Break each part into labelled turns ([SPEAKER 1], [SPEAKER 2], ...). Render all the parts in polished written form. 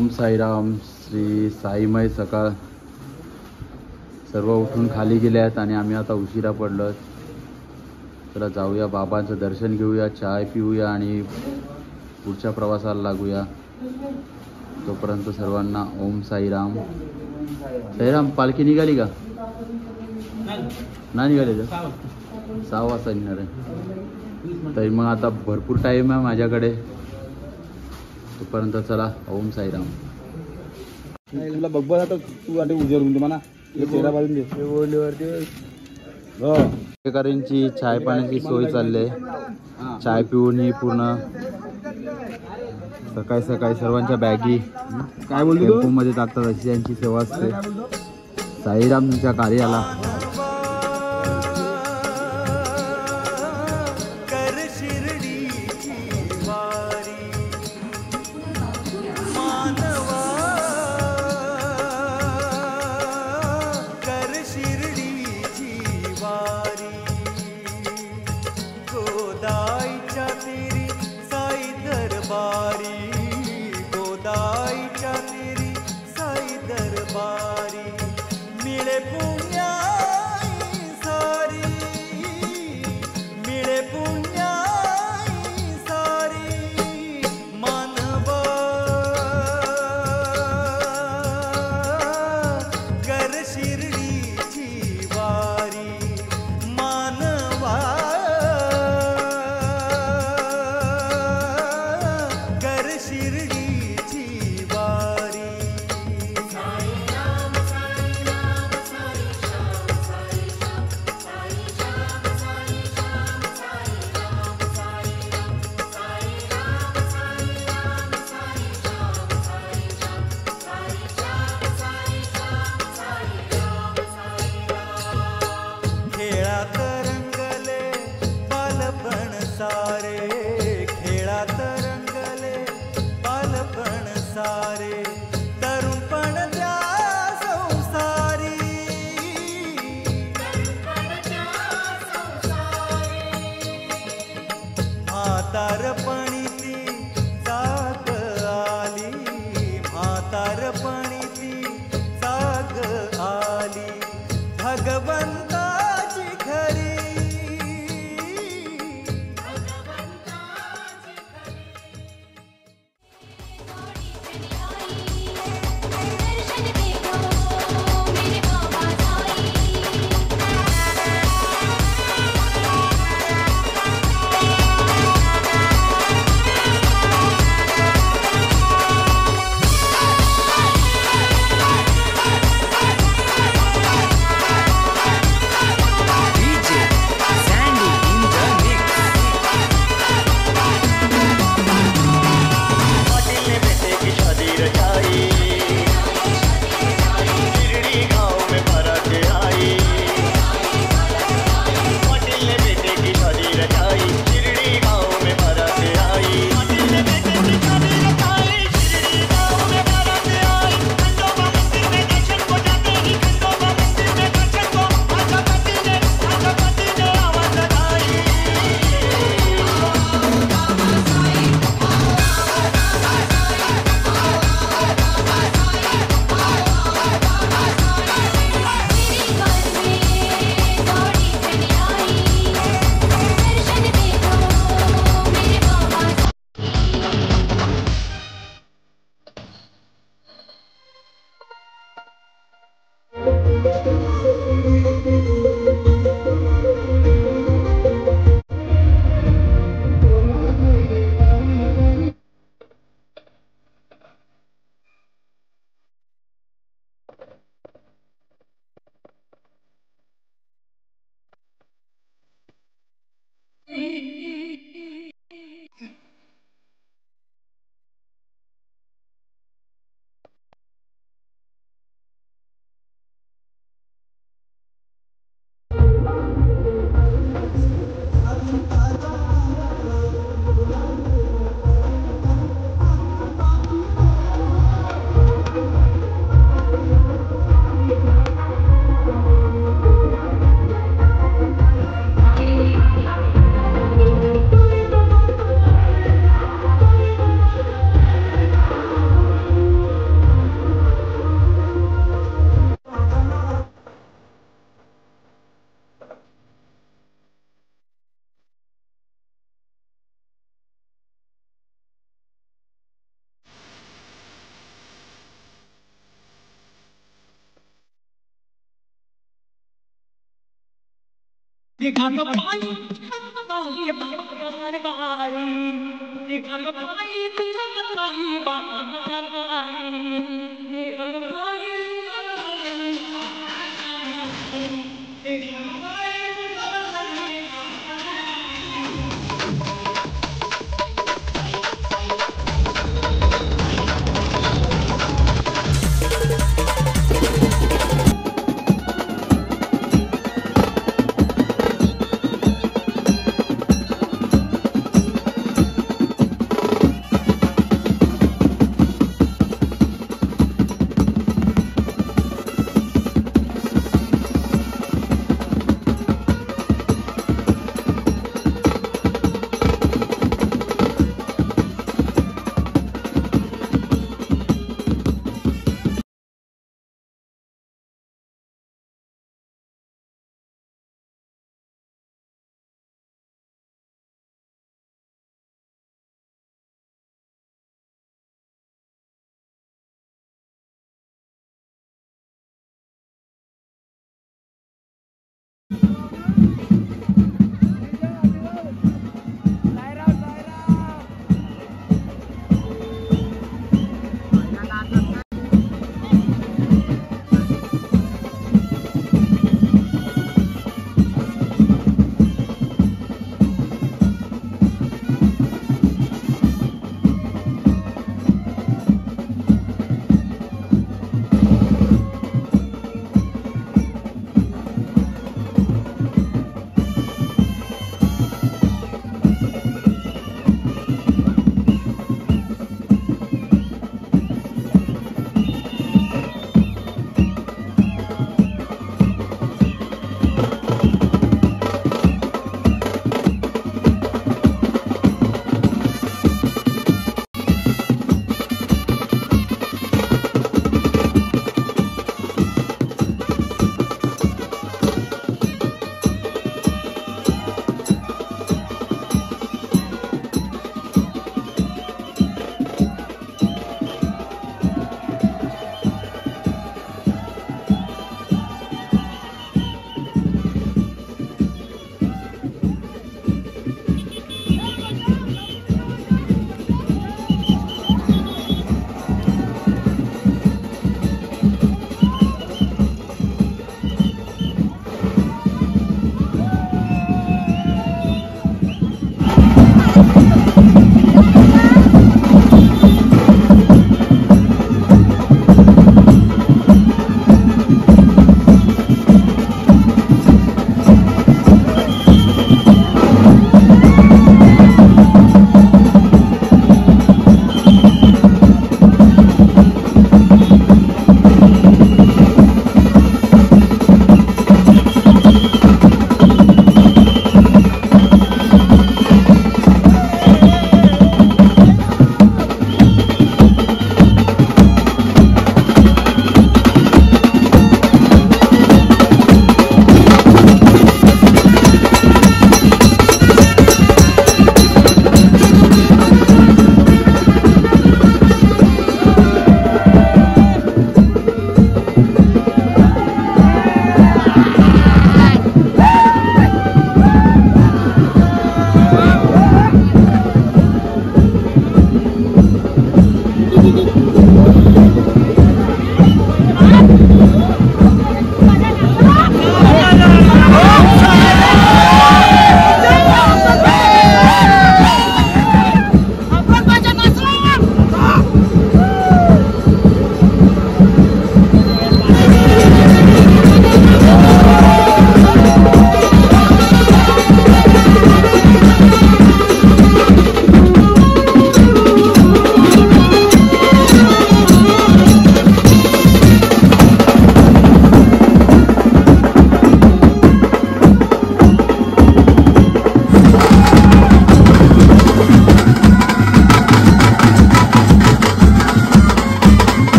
[SPEAKER 1] ओम साईराम. श्री साईमय सकाळ. सर्व उठून खाली गेले आहेत आणि आम्ही आता उशिरा पडलो. चला जाऊया, बाबांचं दर्शन घेऊया, चाय पिऊया आणि पुढच्या प्रवासाला लागूया. तोपर्यंत सर्वांना ओम साईराम. साईराम, पालखी निघाली का? नाही निघाली का? 6 वाजता निघणार आहे. तरी मग आता भरपूर टाईम आहे माझ्याकडे. तोपर्यंत चला ओम साईराम.
[SPEAKER 2] तुला बघ आता तू आधी उजेरून दे म्हणा, चेहरा बाजून दे ओढलीवरती. हो,
[SPEAKER 1] पुणेकरांची चाय पाण्याची सोय चालली आहे. चाय पिऊन ही पूर्ण सकाळी सकाळी सर्वांच्या बॅगी
[SPEAKER 2] काय बोलतो
[SPEAKER 1] मध्ये टाकतात, अशी त्यांची सेवा असते. साईरामच्या कार्याला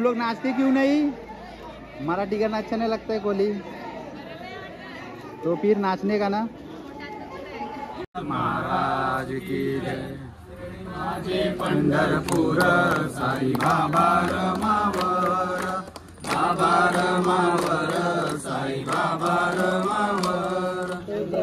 [SPEAKER 1] लोग नाचते क्यों नहीं? मराठी गाना अच्छा नहीं लगता है कोहली? तो फिर नाचने का ना। महाराज की जय, माझे पंढरपूर साई बाबा रमावर, बाबा रमावर, साई बाबा रमावर,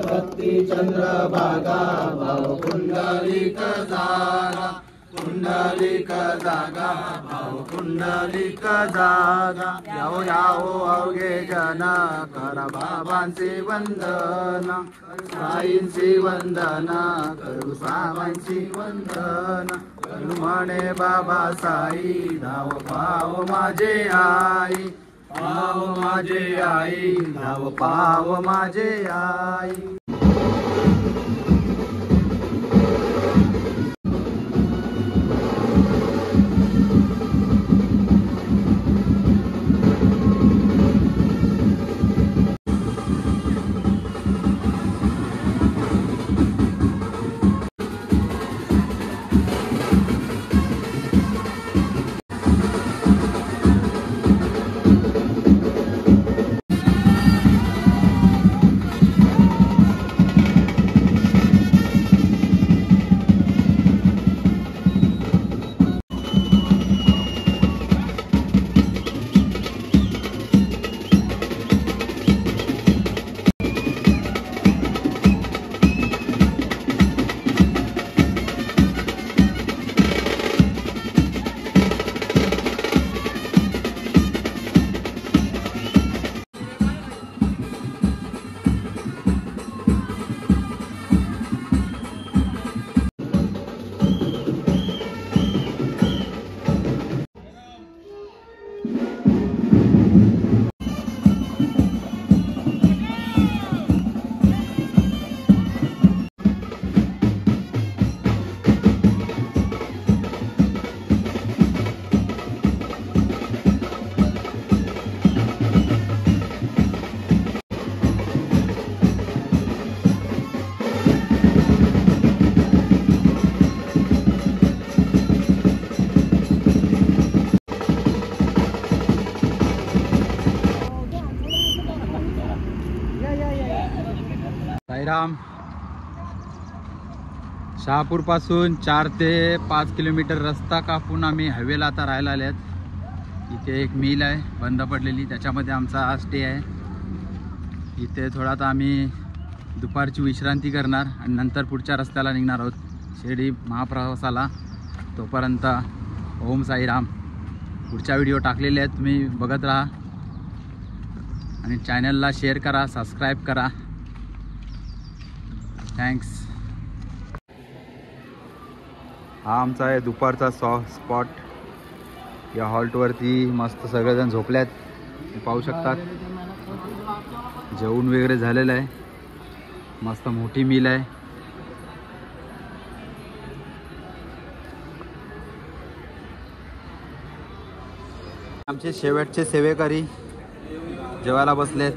[SPEAKER 1] भक्ती चंद्रभागा भाव पुंडलिक जागा, पुंडलिक जागा भाव पुंडलिक जागा, याओ याओ अवघे जन करा बाबांचे वंदन, साईंचे वंदन करू, सामांची वंदन करू, म्हणे बाबा साई धाव पाव माझे आई, पाव माझे आई, धाव पाव माझे आई. साईराम. शहापूर पासून 4 ते 5 किलोमीटर रस्ता कापून आम्ही हायवेला आता राहायला आले आहेत. इथे एक मिल आहे बंद पडलेली, त्याच्यामध्ये आमचा स्टे आहे. इथे थोडा आता आम्ही दुपारची विश्रांती करणार आणि नंतर पुढच्या रस्त्याला निघणार आहोत शिर्डी महाप्रवासाला. तोपर्यंत ओम साईराम. पुढच्या व्हिडिओ टाकलेले आहेत, तुम्ही बघत राहा आणि चॅनलला शेअर करा, सबस्क्राईब करा. थँक्स. हा आमचा आहे दुपारचा स्पॉट. या हॉल्टवरती मस्त सगळेजण झोपल्यात, पाहू शकतात. जेवण वगैरे झालेलं आहे. मस्त मोठी मिल आहे. आमचे शेवटचे सेवेकरी जेवायला बसलेत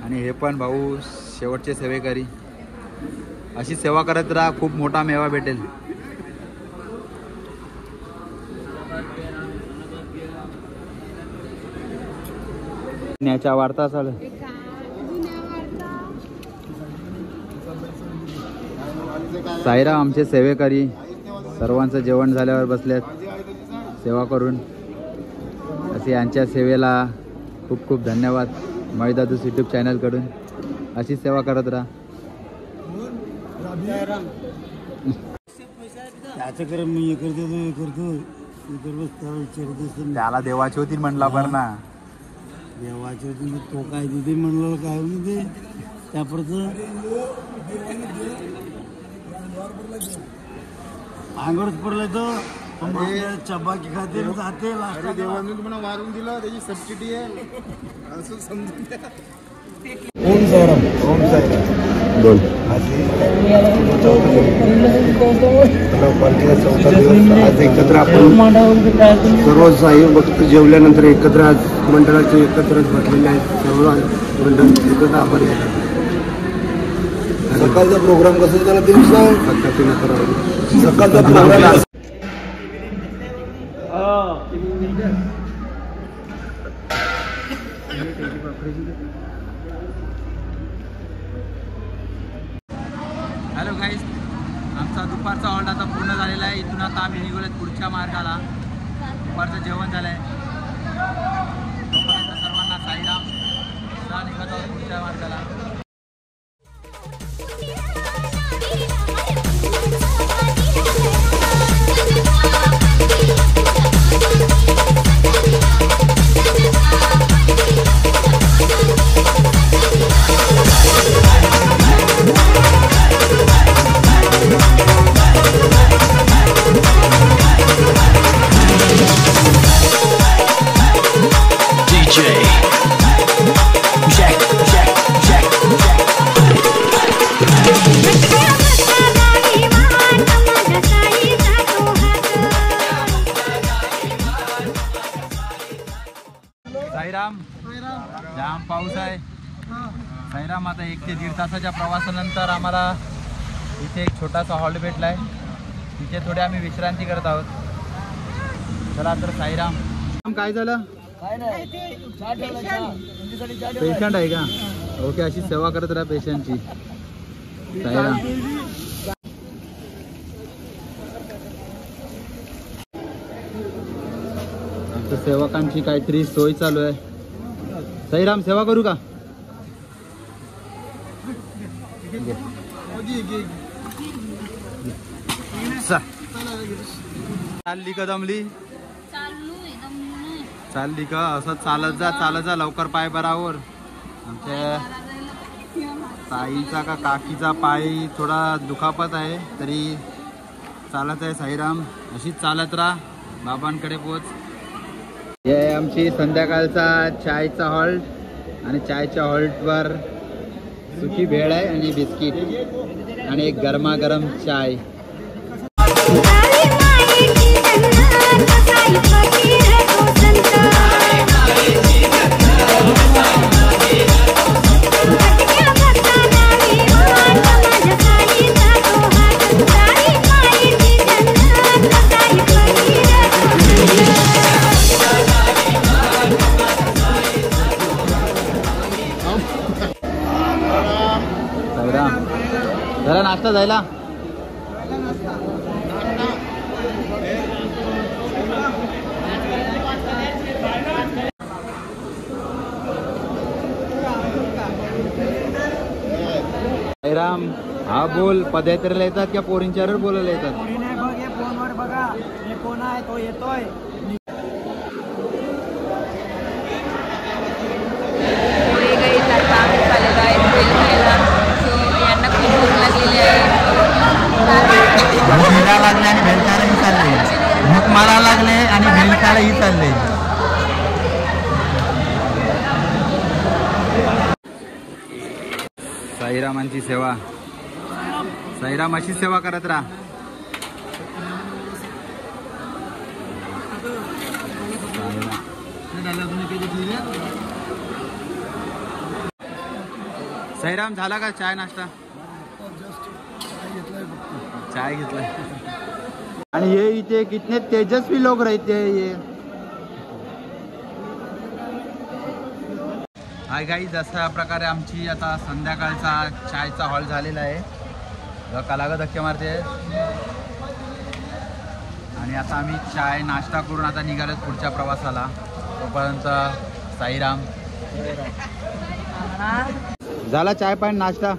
[SPEAKER 1] आणि हे पण भाऊ शेवटचे सेवेकरी. अशी सेवा करत राहा, खूप मोठा मेवा भेटेल. न्याच्या वार्ता चालू. साईराम आमचे सेवेकरी सर्वांचं जेवण झाल्यावर बसलेत सेवा करून. असे यांच्या सेवेला खूप खूप धन्यवाद मळीदादूस यूट्यूब चॅनलकडून. अशी सेवा करत राहा. त्याला देवाची होती म्हणला बरं ना.
[SPEAKER 2] देवाची होती तो काय तिथे म्हणलं काय म्हणजे त्यापुरतं आंघोळच पडलं तर चबाकी खाते जाते. देवाने तुम्हाला वारून दिलं, त्याची सबसिडी आहे असं समजून घ्या. ओम साईराम. ओम साईराम. बोल. आज एकत्र आपण सर्व साई भक्त जेवल्यानंतर एकत्र आज मंडळाचे एकत्रच बसलेले आहेत. सर्व मंडळ एकत्र आपण सकाळचा प्रोग्राम कसा झाला ते सांग. सकाळचा प्रोग्राम
[SPEAKER 1] हॅलो गाईज, आमचा दुपारचा हॉल्ट आता पूर्ण झालेला आहे. इथून आता आम्ही निघालोत पुढच्या मार्गाला. दुपारचं जेवण झालं आहे. तोपर्यंत सर्वांना साईराम. निघत आहोत पुढच्या मार्गाला. साईराम, जाम पाऊस आहे. साईराम, आता 1 ते 1.5 तासाच्या प्रवासानंतर आम्हाला इथे एक छोटासा हॉल्ट भेटला आहे. तिथे थोडी आम्ही विश्रांती करत आहोत. चला तर साईराम. काय झालं? पेशंट आहे का? ओके, अशी सेवा करत राहा पेशंटची. साईराम. आमच्या सेवकांची काहीतरी सोय चालू आहे. साईराम, सेवा करू का? चालली का? दमली? चालली का? असं चालत जा लवकर. पाय बरावर. आमच्या ताईचा का काकीचा पाय थोडा दुखापत आहे, तरी चालत आहे. साईराम, अशीच चालत राहा, बाबांकडे पोच. हे आहे आमची संध्याकाळचा चायचा हॉल्ट. आणि चायच्या हॉल्टवर सुकी भेळ आहे आणि बिस्किट आणि एक गरमागरम चाय. जरा नाश्ता जायला. साईराम, हा बोल. पदयात्रेला येतात का पोरींच्यावर बोलायला येतात?
[SPEAKER 2] फोनवर बघा, हे कोण आहे? तो येतोय.
[SPEAKER 1] लागले आणि भेलकालाही चालले. भूक मारा लागले आणि भेलकालाही चालले. साईरामांची सेवा. साईराम, अशी सेवा करत राहा. साईराम, झाला का चाय नाश्ता? चाय घेतलाय. आणि हे इथे कितने तेजस्वी लोक राहते. ये हाय गाईज, अशा प्रकारे आमची आता संध्याकाळचा चायचा हॉल झालेला आहे. कालाग धक्के मारते. आणि आता आम्ही चाय नाश्ता करून आता निघालो पुढच्या प्रवासाला. तोपर्यंत साईराम. झाला चाय पाणी नाश्ता?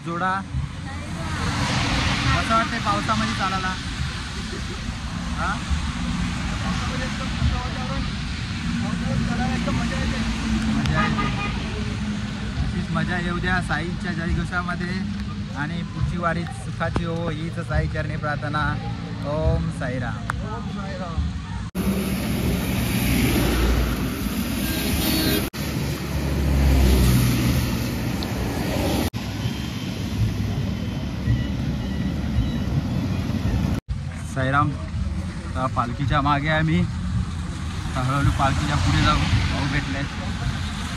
[SPEAKER 1] जोडा कसं वाटते पावसामध्ये चालायला? हा, मजा येते. अशीच मजा येऊ द्या साईच्या जयघोषामध्ये आणि पुढची वारीत सुखाची हो हीच साई चरणी प्रार्थना. ओम साईराम. साईराम. पालखीच्या मागे आहे मी. हळूहळू पालखीच्या पुढे जाऊ. भाऊ भेटले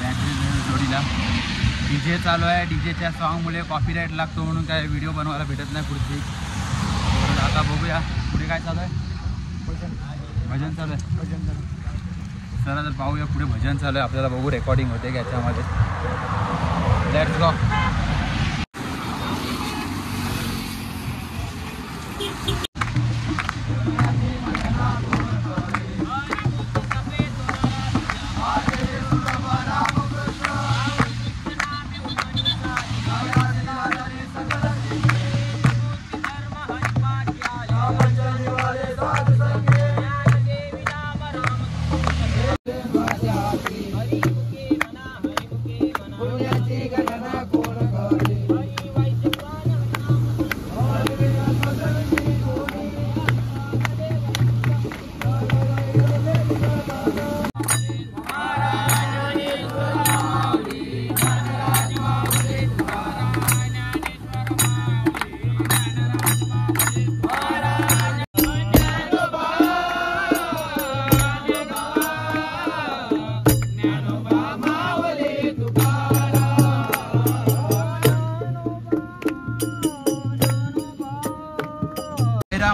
[SPEAKER 1] बॅटरी जोडीला. डीजे चालू आहे. डीजेच्या सॉन्गमुळे कॉपीराईट लागतो म्हणून काय व्हिडिओ बनवायला भेटत नाही पुढची. आता बघूया पुढे काय चालू आहे. भजन चालू आहे. भजन चालू आहे. चला तर पाहूया पुढे भजन चालू आहे. आपल्याला बघू रेकॉर्डिंग होते का याच्यामध्ये. Let's go.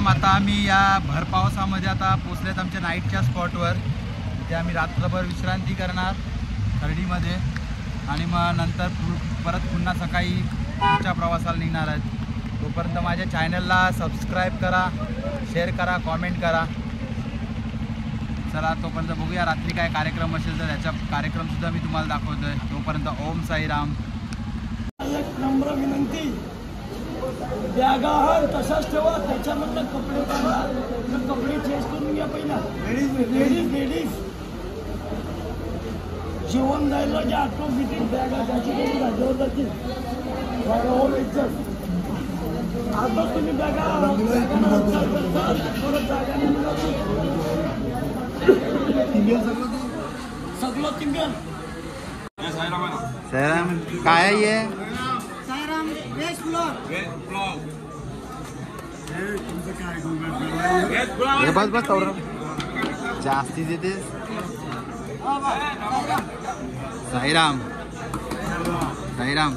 [SPEAKER 1] आता आम्ही या भर पावसामध्ये आता पोचलेत आमच्या नाईटच्या स्पॉटवर. तिथे आम्ही रात्रभर विश्रांती करणार खर्डीमध्ये आणि मग नंतर परत पुन्हा सकाळी पुढच्या प्रवासाला निघणार आहेत. तोपर्यंत माझ्या चॅनलला सबस्क्राईब करा, शेअर करा, कॉमेंट करा. चला तोपर्यंत बघूया रात्री काय कार्यक्रम असेल तर त्याचा कार्यक्रमसुद्धा मी तुम्हाला दाखवतोय. तोपर्यंत ओम साईराम.
[SPEAKER 2] नम्र विनंती, बॅगा तशाच ठेवा, त्याच्यामधलं कपडे काढा, कपडे चेंज करून घ्या पहिला. लेडीज जेवण जायला जे ऑटोमॅटिक बॅगा त्याची जागेवर जातील. आता तुम्ही बॅगा परत जागा सगळं टिंगल.
[SPEAKER 1] साईराम काय आहे?
[SPEAKER 2] Sairam veg blog.
[SPEAKER 1] बस बस जास्ती देतेस. साईराम. साईराम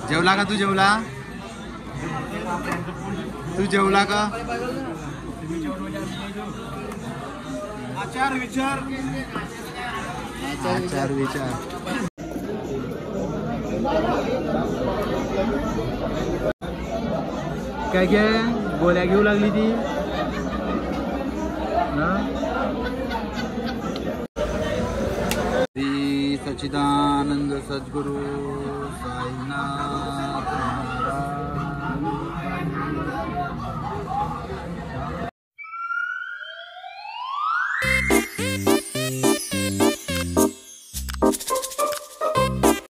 [SPEAKER 1] जेवला का? तू जेवला? तू जेवला का?
[SPEAKER 2] आचार विचार.
[SPEAKER 1] आचार विचार. काय काय गोळ्या घेऊ लागली ती. श्री सच्चिदानंद सद्गुरु साईनाथ